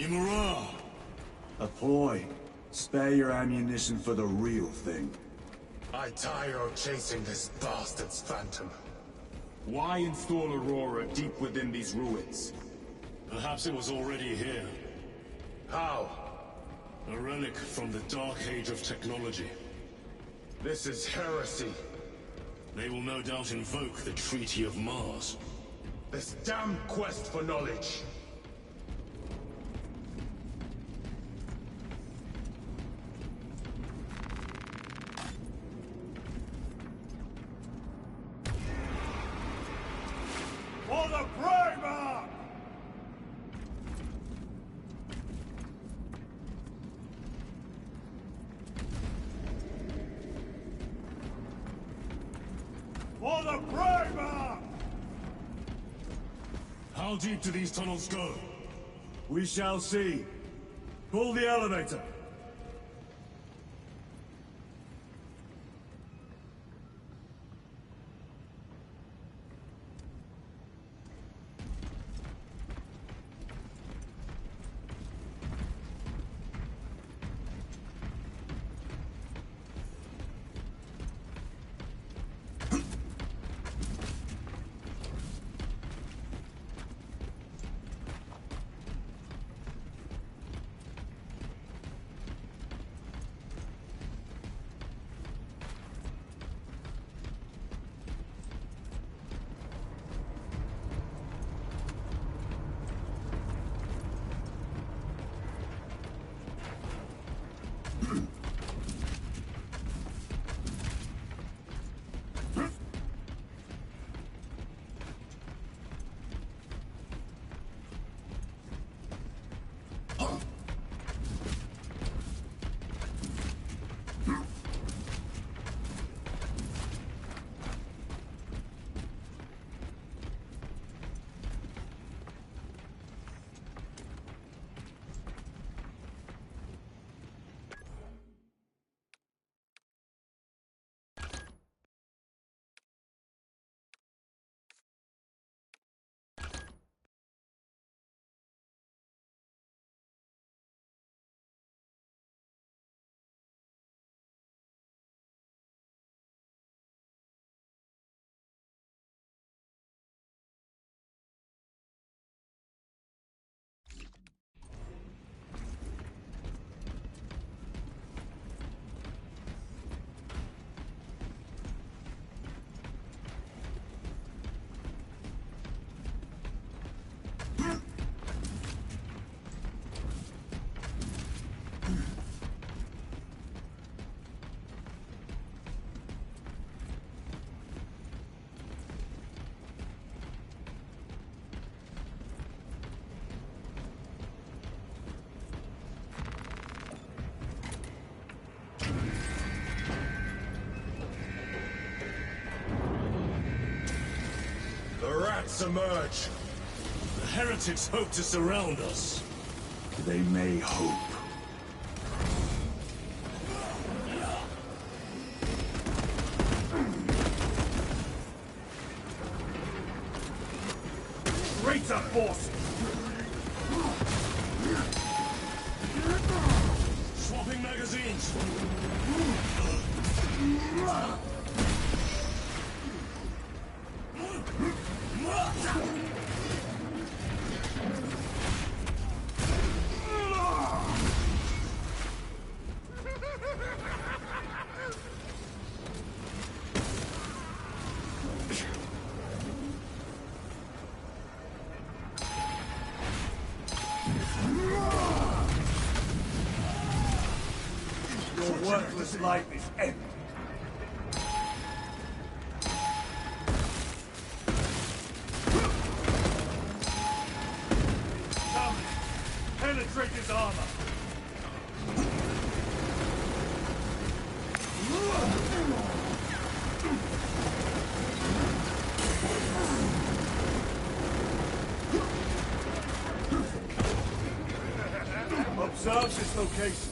Imura! A ploy. Spare your ammunition for the real thing. I tire of chasing this bastard's phantom. Why install Aurora deep within these ruins? Perhaps it was already here. How? A relic from the Dark Age of technology. This is heresy. They will no doubt invoke the Treaty of Mars. This damn quest for knowledge. For the Primarch! For the Primarch! How deep do these tunnels go? We shall see. Pull the elevator. The rats emerge. The heretics hope to surround us. They may hope. Greater forces! Swapping magazines! Your worthless life is empty. Come, penetrate his armor. Observe this location.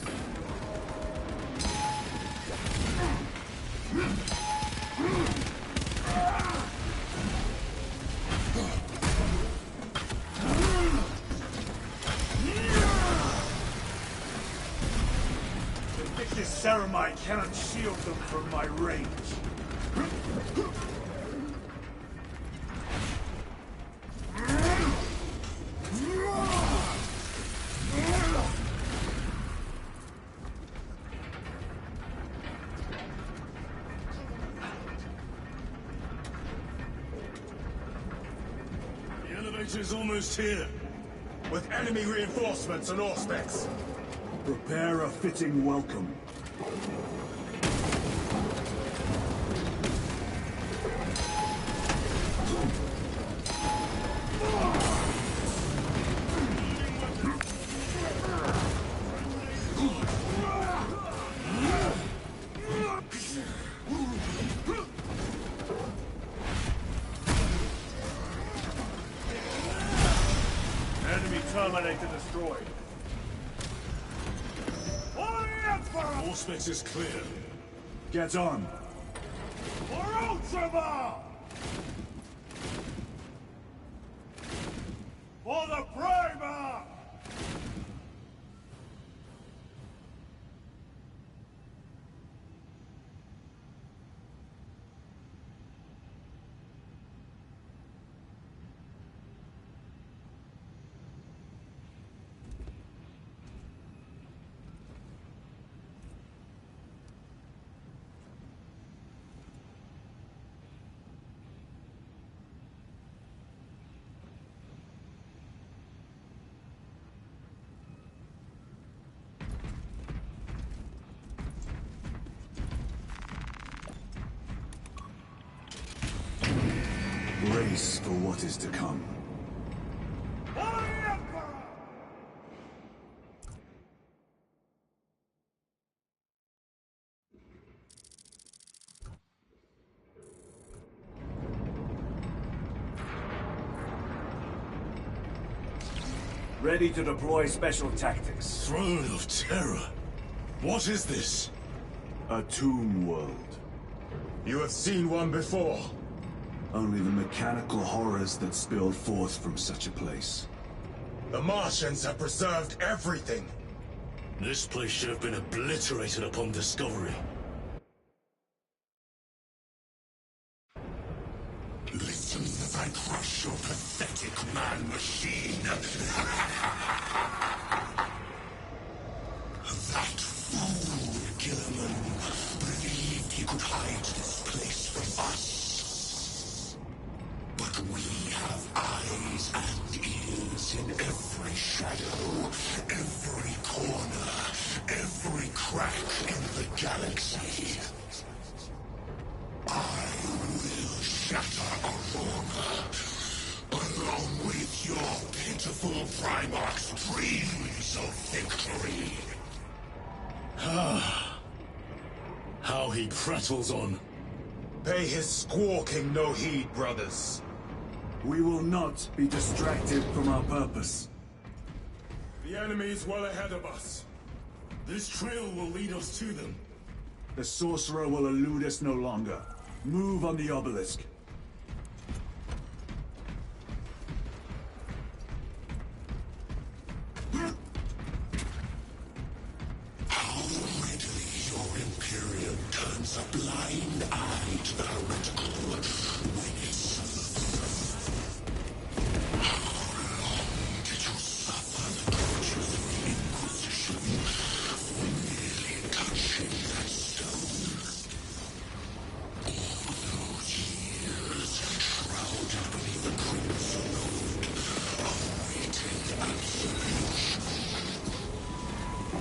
Ceramite cannot shield them from my range. The elevator's almost here. With enemy reinforcements and Auspex. Prepare a fitting welcome. Enemy Terminator destroyed. Auspex is clear. Get on. For Ultramar! For the Primer! Brace for what is to come. For the Emperor! Ready to deploy special tactics. Throne of Terror. What is this? A tomb world. You have seen one before. Only the mechanical horrors that spilled forth from such a place. The Martians have preserved everything. This place should have been obliterated upon discovery. Listen as I crush your pathetic man-machine. That fool, Gilliman, believed he could hide this place from us. But we have eyes and ears in every shadow, every corner, every crack in the galaxy. I will shatter Aurora, along with your pitiful Primarch's dreams of victory. How he prattles on. Pay his squawking no heed, brothers. We will not be distracted from our purpose. The enemy is well ahead of us. This trail will lead us to them. The sorcerer will elude us no longer. Move on the obelisk. How readily your Imperium turns a blind eye to the heretical when it serves. How long did you suffer the tortures of the Inquisition for merely touching that stone? All those years shrouded beneath the crimson hood, awaiting absolution.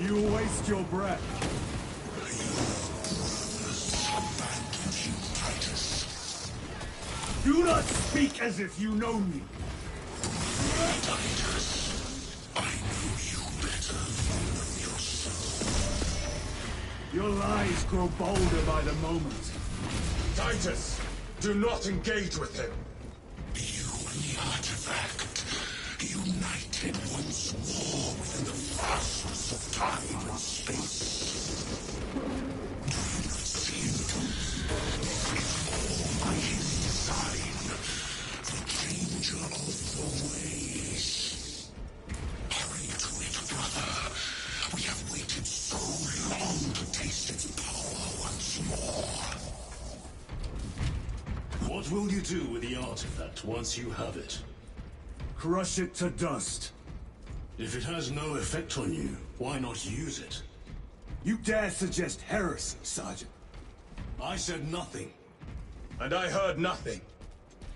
You waste your breath. Abandoned you, Titus. Do not speak as if you know me. Titus, I know you better than you know yourself. Your lies grow bolder by the moment. Titus, do not engage with him. You and the artifact, united once more within the vastness of time and space. Do you not see it? This is all by his design, the changer of the ways. Hurry to it, brother. We have waited so long to taste its do with the artifact once you have it? Crush it to dust. If it has no effect on you, why not use it? You dare suggest heresy, Sergeant? I said nothing. And I heard nothing.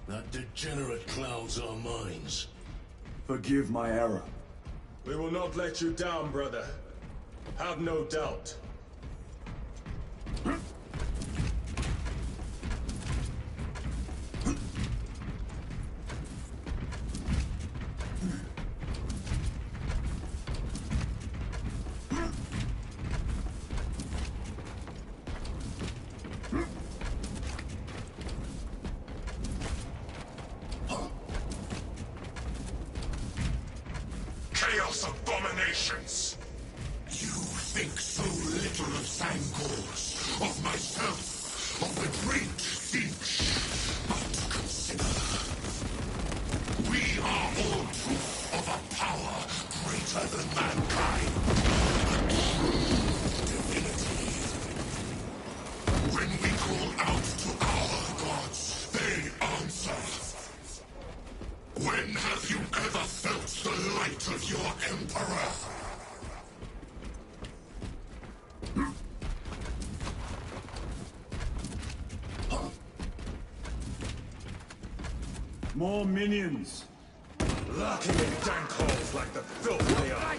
That degenerate clouds our minds. Forgive my error. We will not let you down, brother. Have no doubt. Chaos abominations! You think so little of Sangors, of myself, of the great siege. But consider, we are all proof of a power greater than mankind. A true divinity. When we call out to our gods, they answer. When have you ever felt the light of your Emperor? More minions. Lurking in dank holes like the filth they are.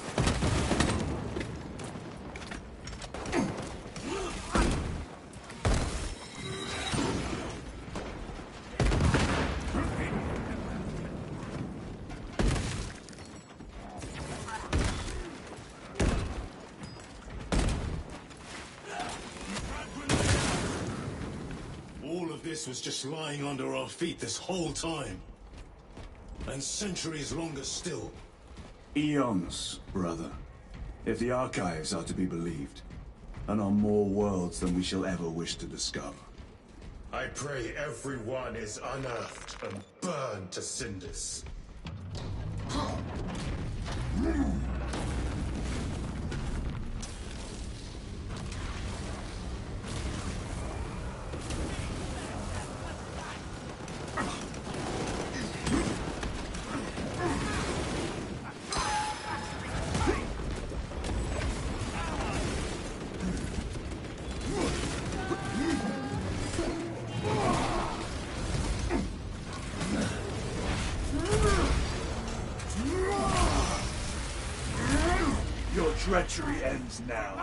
All of this was just lying under our feet this whole time. And centuries longer still. Eons, brother. If the archives are to be believed. And on more worlds than we shall ever wish to discover. I pray everyone is unearthed and burned to cinders. Your treachery ends now.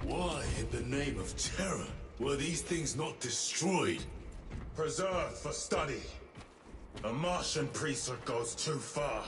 Why, in the name of terror, were these things not destroyed? Preserved for study. A Martian priesthood goes too far.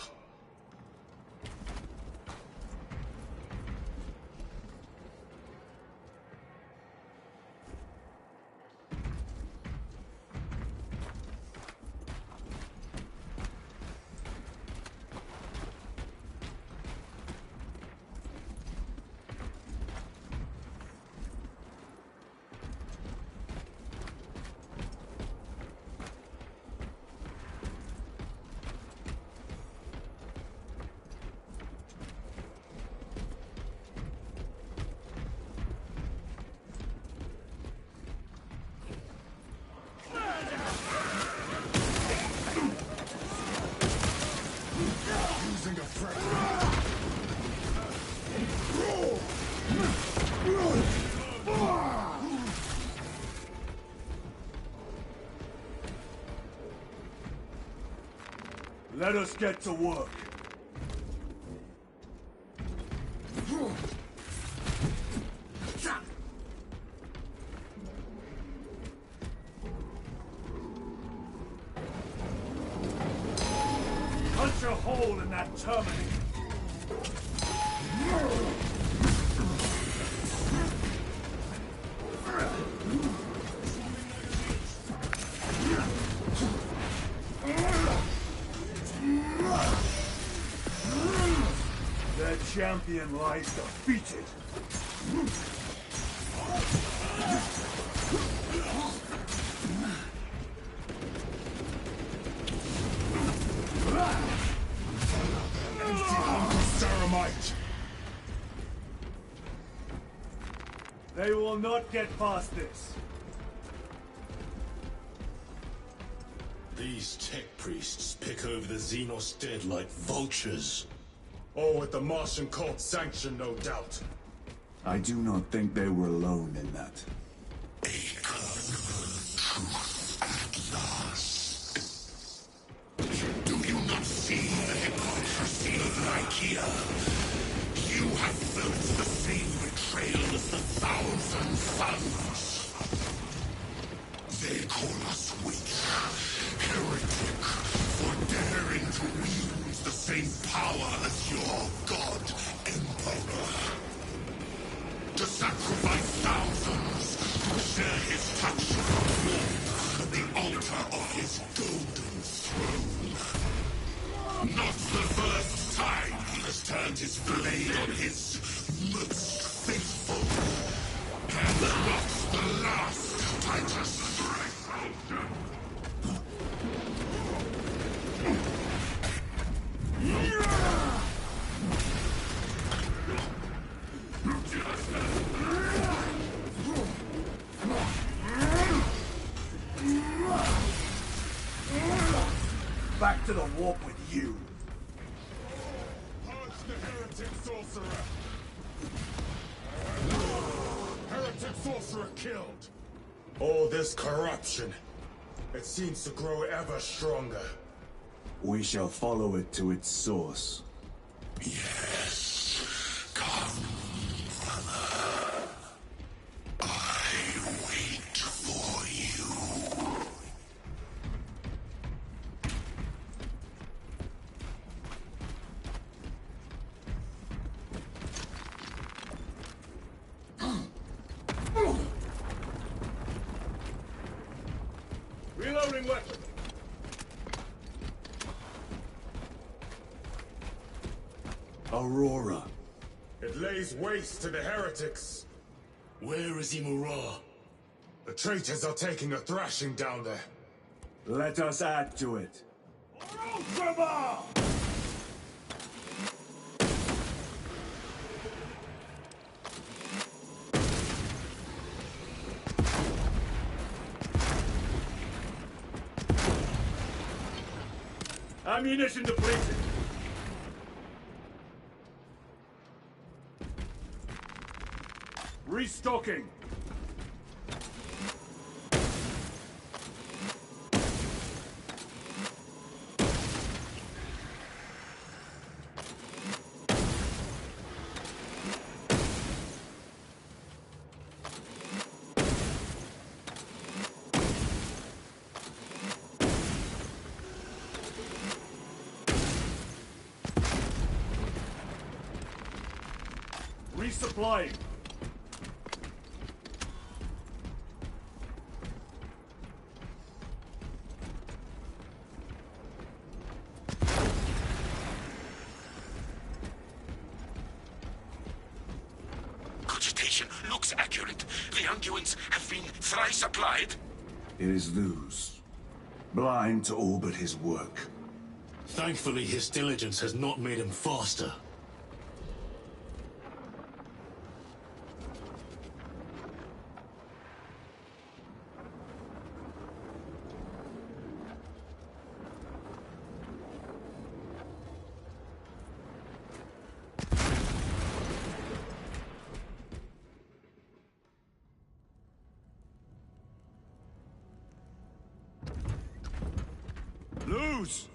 Using a frame. Let us get to work. Punch a hole in that terminal. champion lies defeated. Ceramite! They will not get past this. These tech priests pick over the Xenos dead like vultures. Oh, with the Martian cult's sanction, no doubt. I do not think they were alone in that. Do you not see the hypocrisy of Lycia? You have felt the same betrayal as the Thousand Suns. They call us witch, heretic, for daring to wield the same power as your god, Emperor. To sacrifice thousands to share his touch of warmth at the altar of his golden throne. Not the first time he has turned his blade on his most faithful. And not the last, Titus. Back to the warp with you. Purge the heretic sorcerer! Heretic sorcerer killed! All this corruption, it seems to grow ever stronger. We shall follow it to its source. Yes, come, brother. I wait for you. Reloading weapon. Aurora. It lays waste to the heretics. Where is Imura? The traitors are taking a thrashing down there. Let us add to it. Ultima! Ammunition depleted. Restocking. Resupplying. Cogitation looks accurate. The unguents have been thrice applied. It is Luz. Blind to all but his work. Thankfully, his diligence has not made him faster. Lose!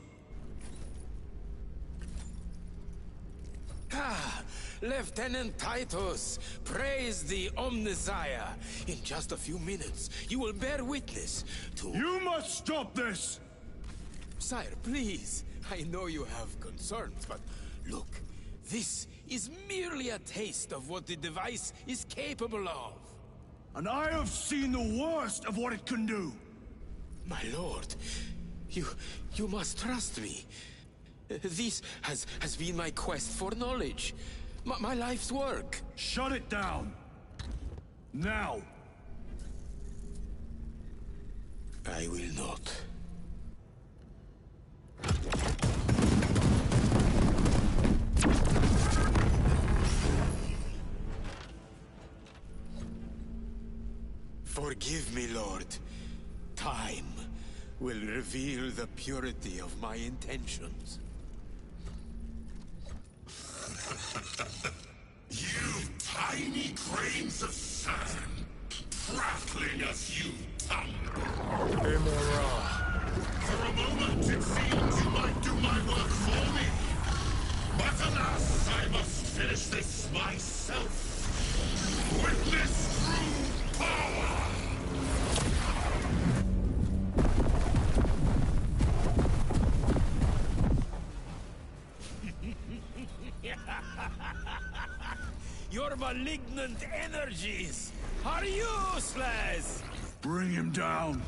Ah, Lieutenant Titus, praise the Omnissiah. In just a few minutes, you will bear witness to... You must stop this! Sire, please. I know you have concerns, but look, this is merely a taste of what the device is capable of. And I have seen the worst of what it can do. My lord, you must trust me. This has been my quest for knowledge. my life's work. Shut it down! Now! I will not. Forgive me, Lord. Time will reveal the purity of my intentions. You tiny grains of sand, prattling as you tumble. Emora. For a moment, it seemed you might do my work for me. But alas, I must finish this myself. Witness true power! Your malignant energies are useless! Bring him down!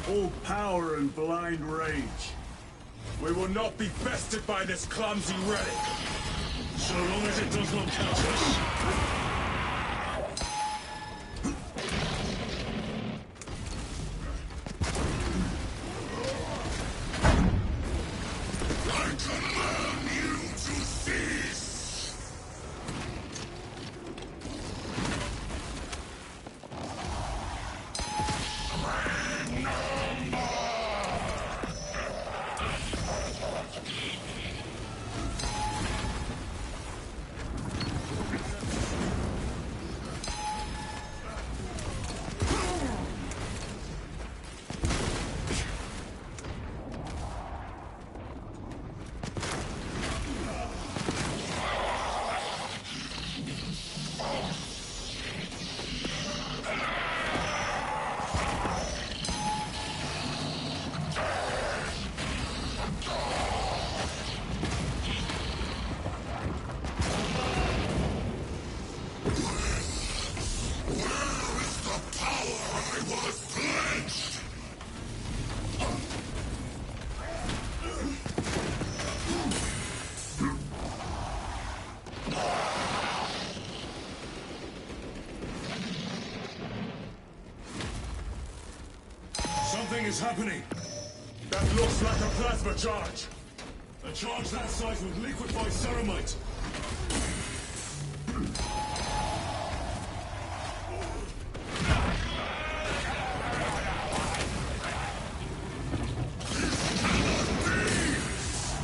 All power and blind rage. We will not be bested by this clumsy relic. So long as it does not catch us. Something is happening. That looks like a plasma charge. A charge that size would liquefy ceramite.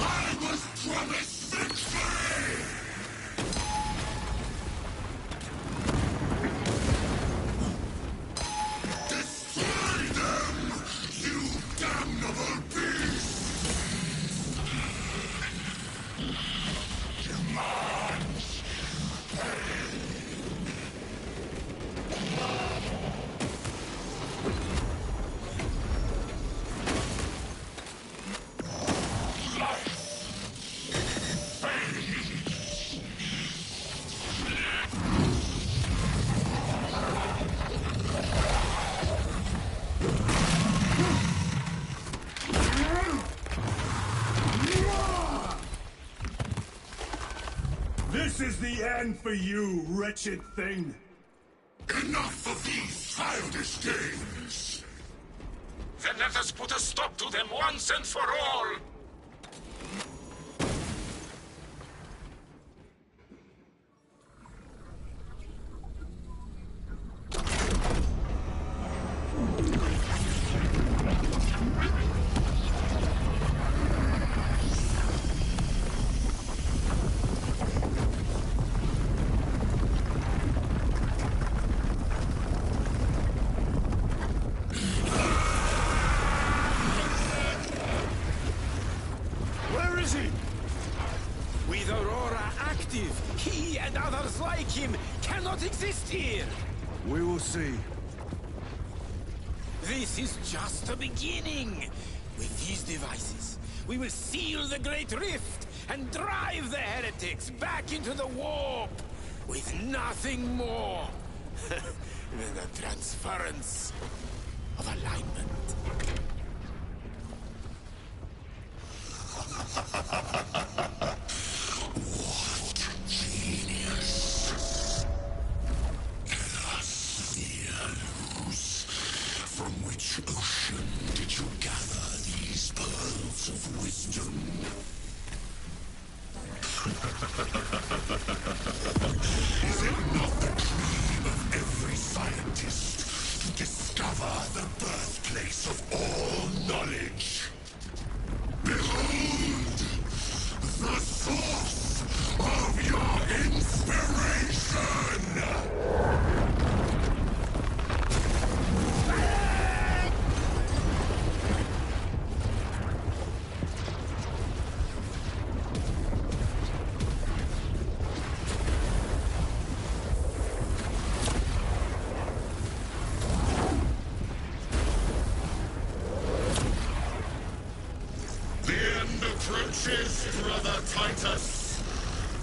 I was promised victory! Destroy them, you damnable beast! This is the end for you, wretched thing! Enough of these childish games! Then let us put a stop to them once and for all! not exist here! We will see. This is just the beginning! With these devices, we will seal the Great Rift and drive the heretics back into the warp! With nothing more than the transference of alignment. What genius! Luz, from which ocean did you gather these pearls of wisdom? Is it not the dream of every scientist to discover the birthplace of all knowledge? Behold! The source of your inspiration! Brother Titus,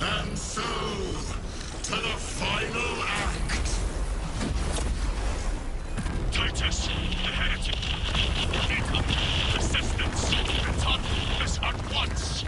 and so to the final act. Titus, the heretic. Incoming resistance. Return this at once.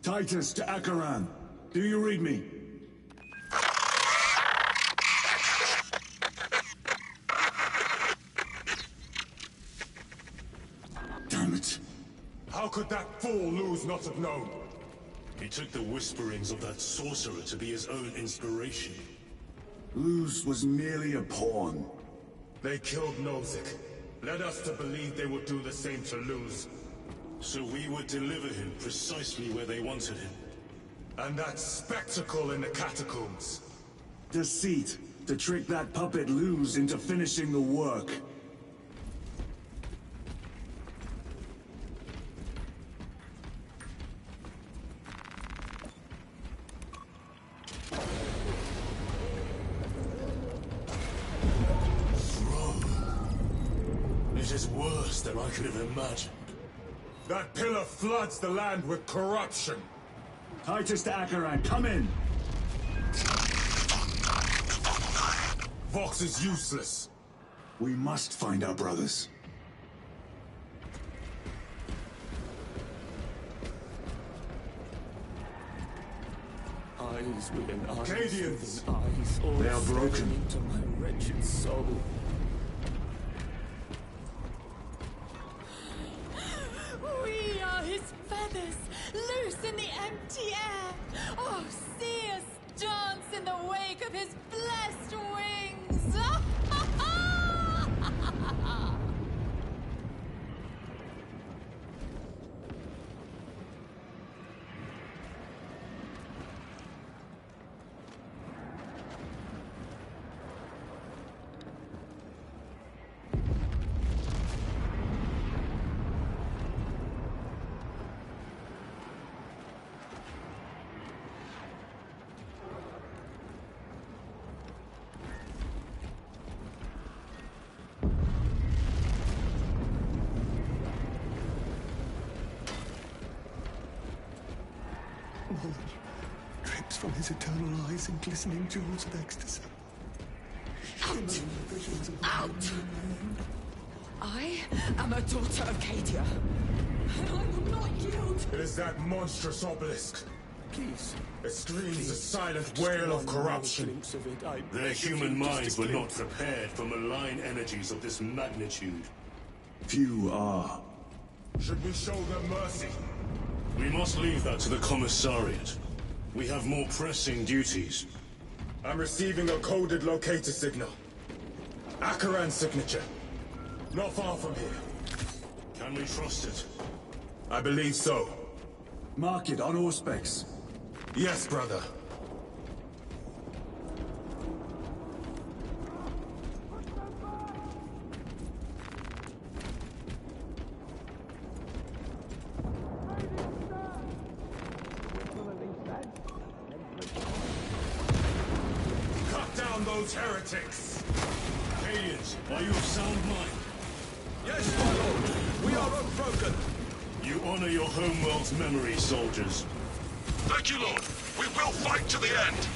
Titus to Acheran. Do you read me? Damn it. How could that fool Luz not have known? He took the whisperings of that sorcerer to be his own inspiration. Luz was merely a pawn. They killed Nozick. Led us to believe they would do the same to Luz. So we would deliver him precisely where they wanted him. And that spectacle in the catacombs. Deceit. To trick that puppet Luz into finishing the work. It is worse than I could have imagined. That pillar floods the land with corruption. Titus to Acheran, come in! Vox is useless. We must find our brothers. Eyes within eyes, Cadians! within eyes, all They are broken. staring into my wretched soul. We are his feathers, loose in the empty air. Oh, see us dance in the wake of his blessed wings. Drips from his eternal eyes in glistening jewels of ecstasy. Out! Out! I am a daughter of Cadia. And I will not yield. It is that monstrous obelisk. Please. It screams a Please. silent Just wail one of more corruption. glimpse of it. I Their beg of human you, just minds a were not glimpse. prepared for malign energies of this magnitude. Few are. Should we show them mercy? We must leave that to the Commissariat. We have more pressing duties. I'm receiving a coded locator signal. Akaran's signature. Not far from here. Can we trust it? I believe so. Mark it on Auspex. Yes, brother. Cut down those heretics! Aliens, are you of sound mind? Yes, my lord! We are unbroken! You honor your homeworld's memory, soldiers. Thank you, Lord. We will fight to the end.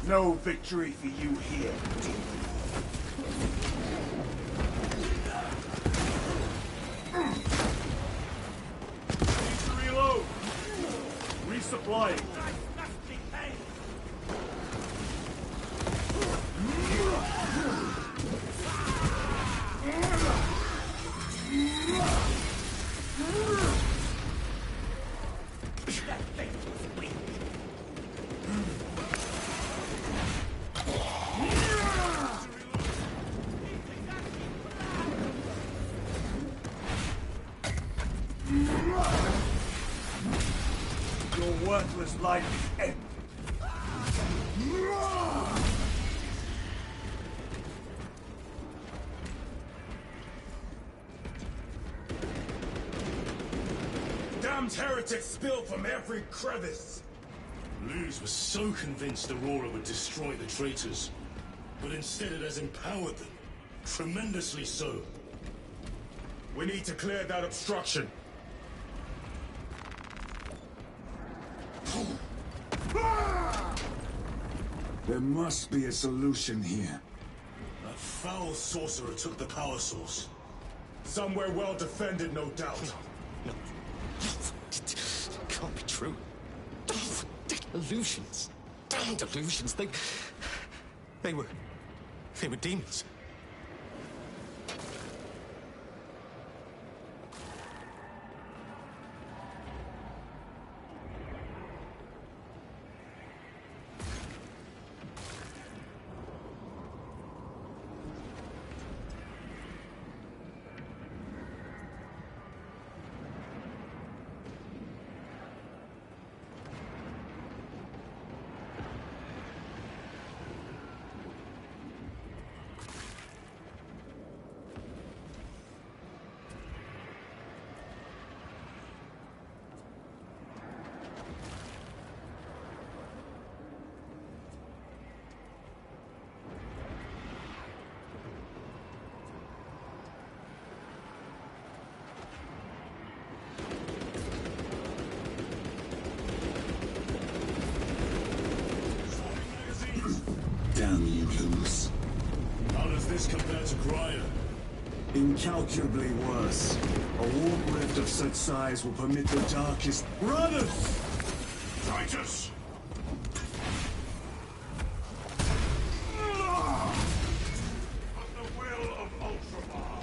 No victory for you here. Need to reload. Resupplying. Your worthless life is ended. Damned heretics spill from every crevice! Luz was so convinced Aurora would destroy the traitors. But instead it has empowered them. Tremendously so. We need to clear that obstruction. There must be a solution here. That foul sorcerer took the power source. Somewhere well defended, no doubt. No. Can't be true. Illusions. Damned illusions. They were demons. Damn you, Luz. How does this compare to Gryer? Incalculably worse. A warp rift of such size will permit the darkest... Brothers! Titus! The will of Ultramar.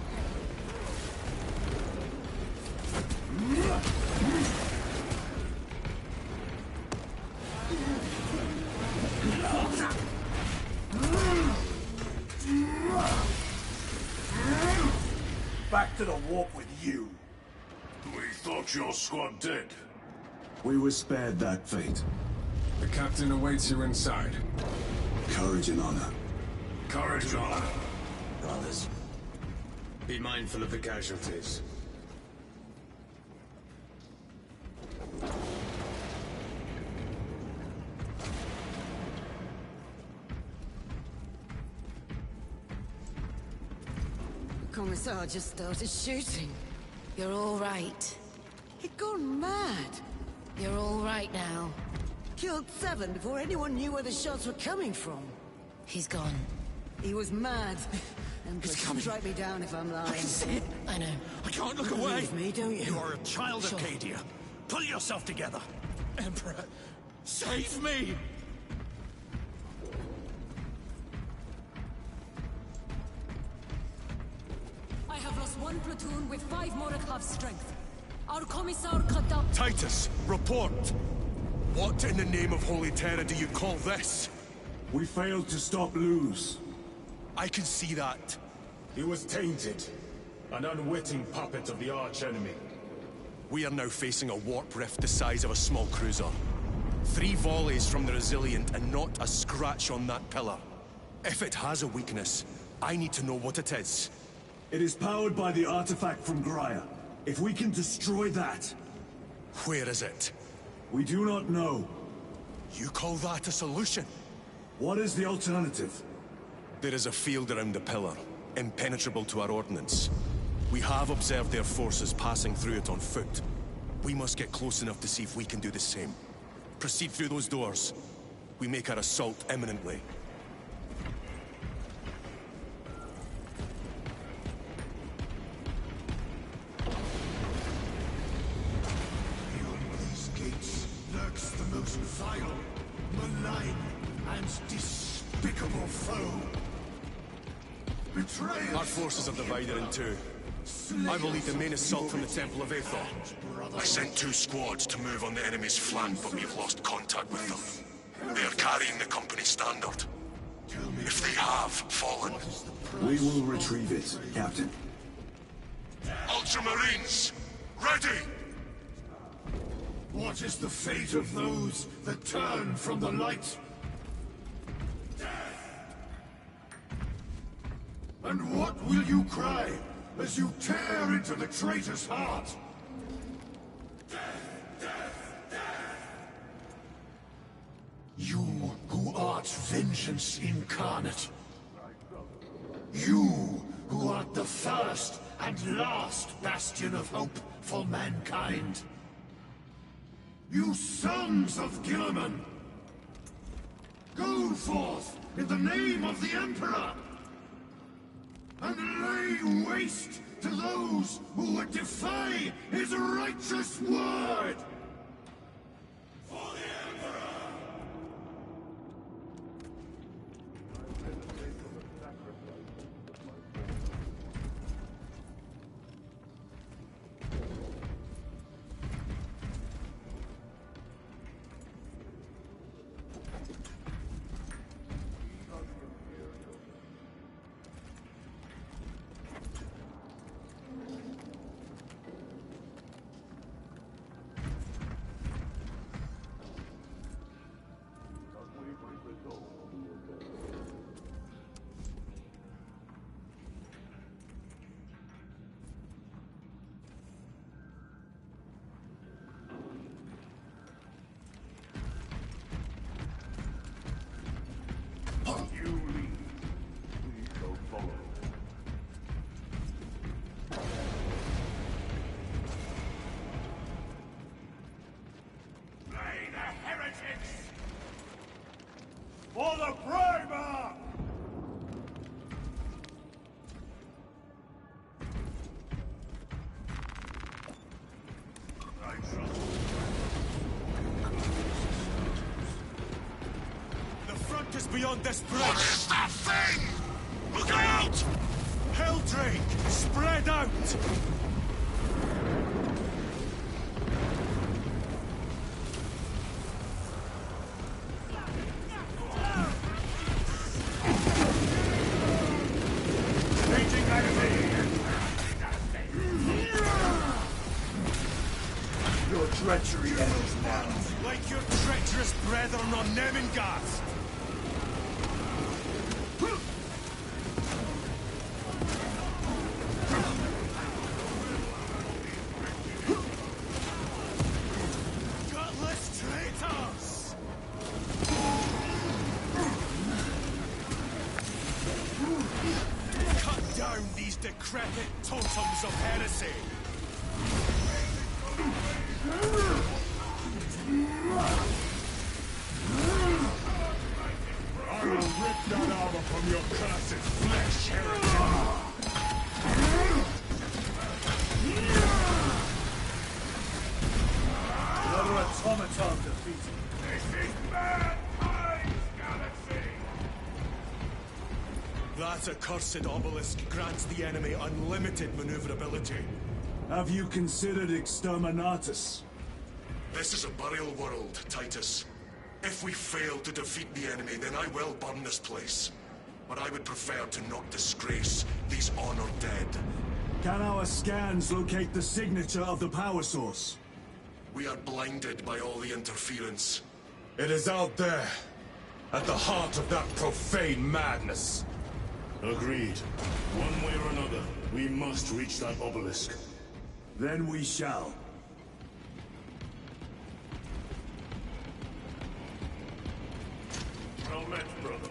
Back to the warp with you. We thought your squad dead. We were spared that fate. The captain awaits you inside. Courage and honor. Courage and honor. Brothers, be mindful of the casualties. Commissar just started shooting. You're all right. He'd gone mad. You're all right now. Killed 7 before anyone knew where the shots were coming from. He's gone. He was mad. Empress, strike me down if I'm lying. I know. I can't look away. Believe me, don't you? You are a child of Cadia. Pull yourself together. Emperor, save me! I have lost 1 platoon with 5 Morokov's strength. Our Commissar cut down... Titus, report! What in the name of Holy Terra do you call this? We failed to stop Luz. I can see that. He was tainted. An unwitting puppet of the arch-enemy. We are now facing a warp rift the size of a small cruiser. 3 volleys from the Resilient and not a scratch on that pillar. If it has a weakness, I need to know what it is. It is powered by the artifact from Graia. If we can destroy that... Where is it? We do not know. You call that a solution? What is the alternative? There is a field around the pillar, impenetrable to our ordnance. We have observed their forces passing through it on foot. We must get close enough to see if we can do the same. Proceed through those doors. We make our assault imminently. Beyond these gates lurks the most vile, malign, and despicable foe. Betrayers! Our forces are divided in 2. I will lead the main assault from the Temple of Aethor. I sent 2 squads to move on the enemy's flank, but we've lost contact with them. They are carrying the company standard. If they have fallen... We will retrieve it, Captain. Ultramarines, ready! What is the fate of those that turn from the light? And what will you cry as you tear into the traitor's heart? You who art vengeance incarnate. You who art the first and last bastion of hope for mankind. You sons of Guilliman! Go forth in the name of the Emperor! And lay waste to those who would defy his righteous word! For the Emperor! For the Primarch! The front is beyond this bridge! What is that thing? Look out! Helldrake! Spread out! Your treachery ends now. Like your treacherous brethren on Nemengath! Gutless traitors! Cut down these decrepit totems of heresy! I will rip that armor from your cursed flesh, heretic! Another automaton defeated. This is mankind's galaxy! That accursed obelisk grants the enemy unlimited maneuverability. Have you considered Exterminatus? This is a burial world, Titus. If we fail to defeat the enemy, then I will burn this place. But I would prefer to not disgrace these honored dead. Can our scans locate the signature of the power source? We are blinded by all the interference. It is out there, at the heart of that profane madness. Agreed. One way or another, we must reach that obelisk. Then we shall. Well met, brother.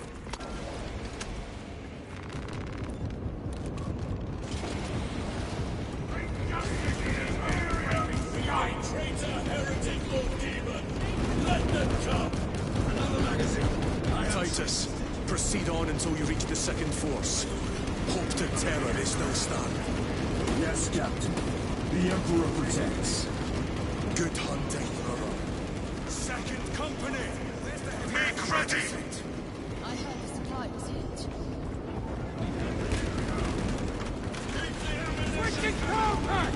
Traitor, heretic, or demon! Let them come! Another magazine! Titus, proceed on until you reach the second force. Hope to terror is no stand. Yes, Captain. The Emperor protects. Good hunting, brother. Second company! Make ready! I heard the supply was hit. Wicked compact!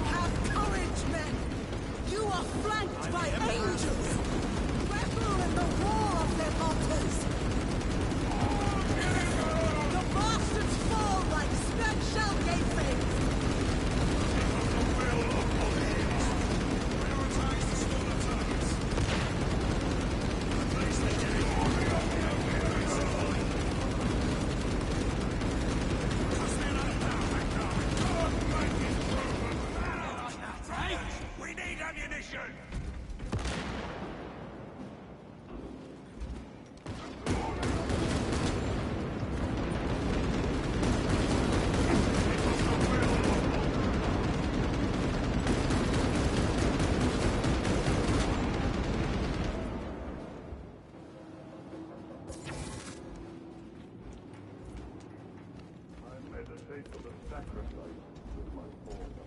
Have courage, men! You are flanked by angels! Revel in the roar of their mortars! The bastards fall like spec-shell gate-things! We need ammunition! I meditate on the sacrifice with my forefathers.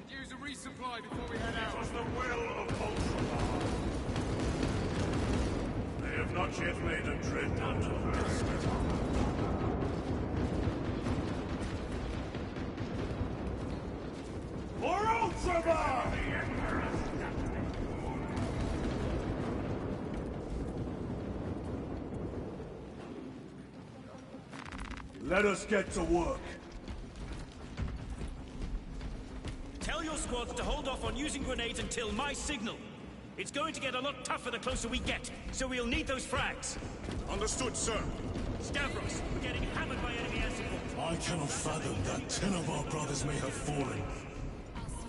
Use a resupply before we head out. It was the will of Ultramar. They have not yet made a dreadnought of us. For Ultramar! Let us get to work. Tell your squads to hold off on using grenades until my signal. It's going to get a lot tougher the closer we get, so we'll need those frags. Understood, sir. Stavros, we're getting hammered by enemy air support. I cannot fathom that 10 of our brothers may have fallen.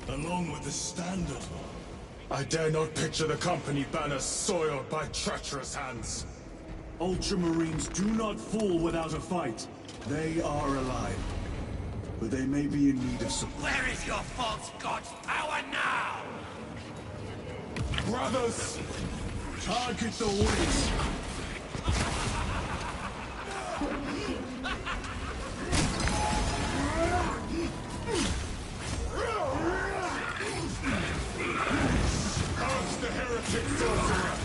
Along with the Standard. I dare not picture the company banner soiled by treacherous hands. Ultramarines do not fall without a fight. They are alive. But they may be in need of support. Where is your false god's power now? Brothers! Target the wings! Curse the heretic sorcerer!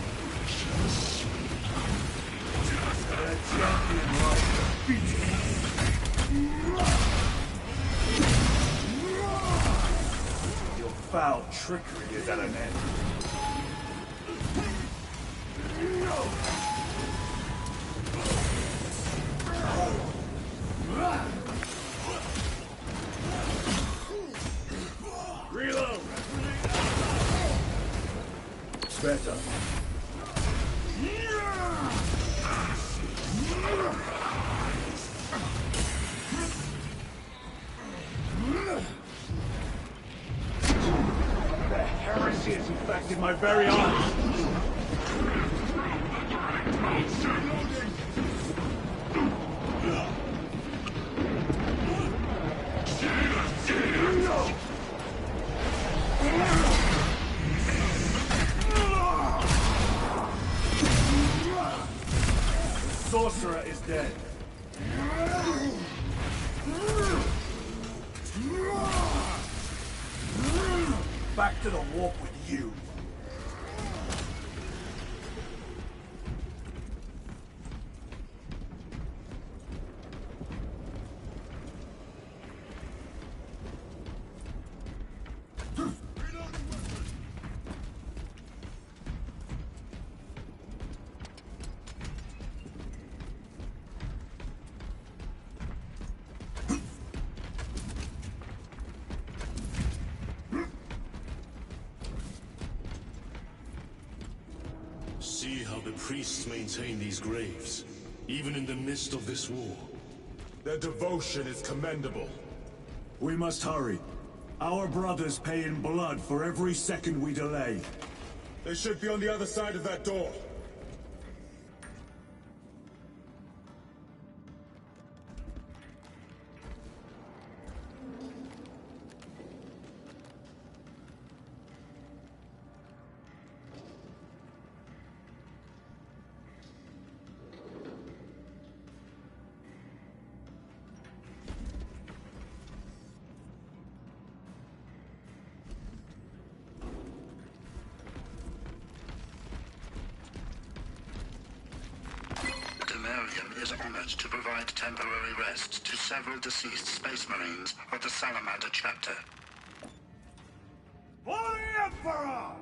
Their champion lies defeated. Your foul trickery is at an end. Reload! Better. it's infected my very eyes. Sorcerer is dead. Back to the warp with you. See how the priests maintain these graves, even in the midst of this war. Their devotion is commendable. We must hurry. Our brothers pay in blood for every second we delay. They should be on the other side of that door. Demarium is honored to provide temporary rest to several deceased Space Marines of the Salamander chapter. For the Emperor!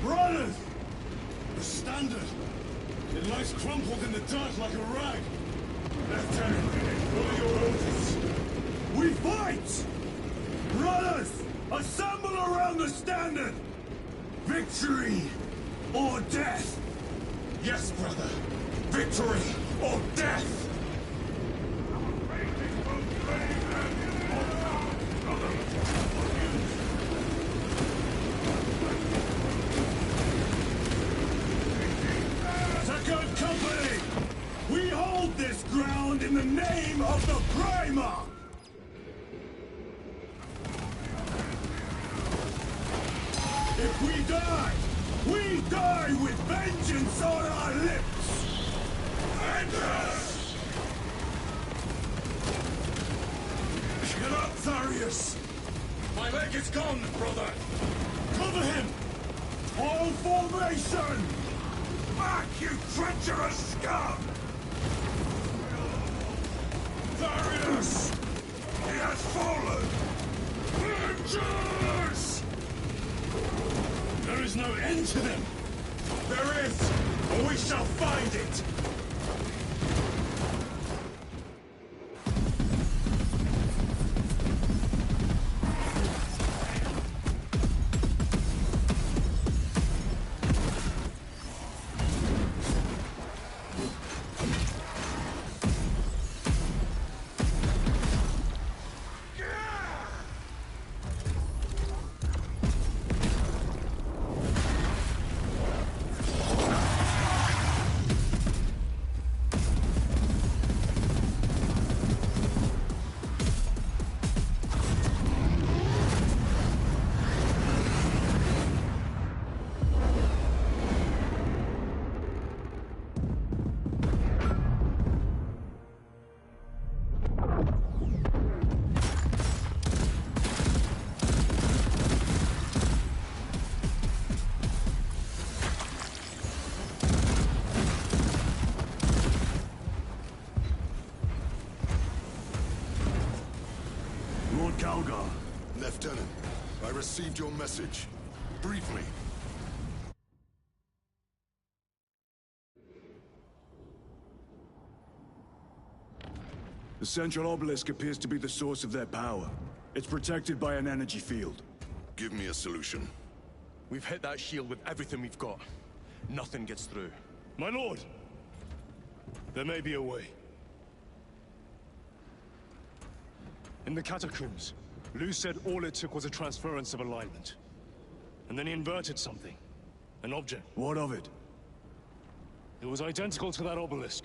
Brothers! The Standard! It lies crumpled in the dirt like a rag! Lieutenant, what are your orders? We fight! Brothers, assemble around the Standard! Victory or death! Yes, brother! Victory or death! Second Company! We hold this ground in the name of the Primarch! If we die with vengeance on our lips! Vengeance! Get up, Tharius! My leg is gone, brother! Cover him! All formation! Back, you treacherous scum! Tharius! He has fallen! Vengeance! There is no end to them! There is, or we shall find it! on Calgar? Lieutenant, I received your message. Briefly. The central obelisk appears to be the source of their power. It's protected by an energy field. Give me a solution. We've hit that shield with everything we've got. Nothing gets through. My lord! There may be a way. In the catacombs, Lu said all it took was a transference of alignment. And then he inverted something. An object. What of it? It was identical to that obelisk.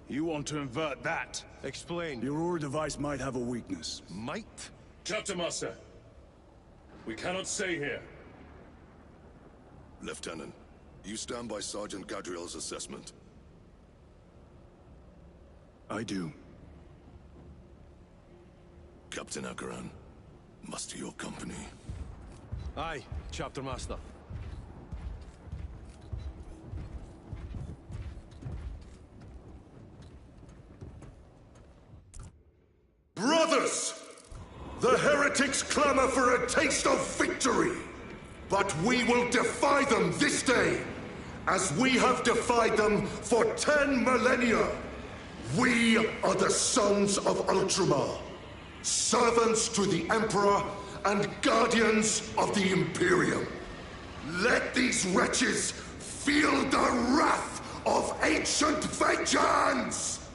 You want to invert that? Explain. Your Aura device might have a weakness. Might? Chapter Master, we cannot stay here. Lieutenant, you stand by Sergeant Gadriel's assessment. I do. Captain Akaran, muster your company. Aye, Chapter Master. Brothers! The heretics clamor for a taste of victory! But we will defy them this day, as we have defied them for 10 millennia! We are the sons of Ultramar, servants to the Emperor and guardians of the Imperium. Let these wretches feel the wrath of ancient vengeance!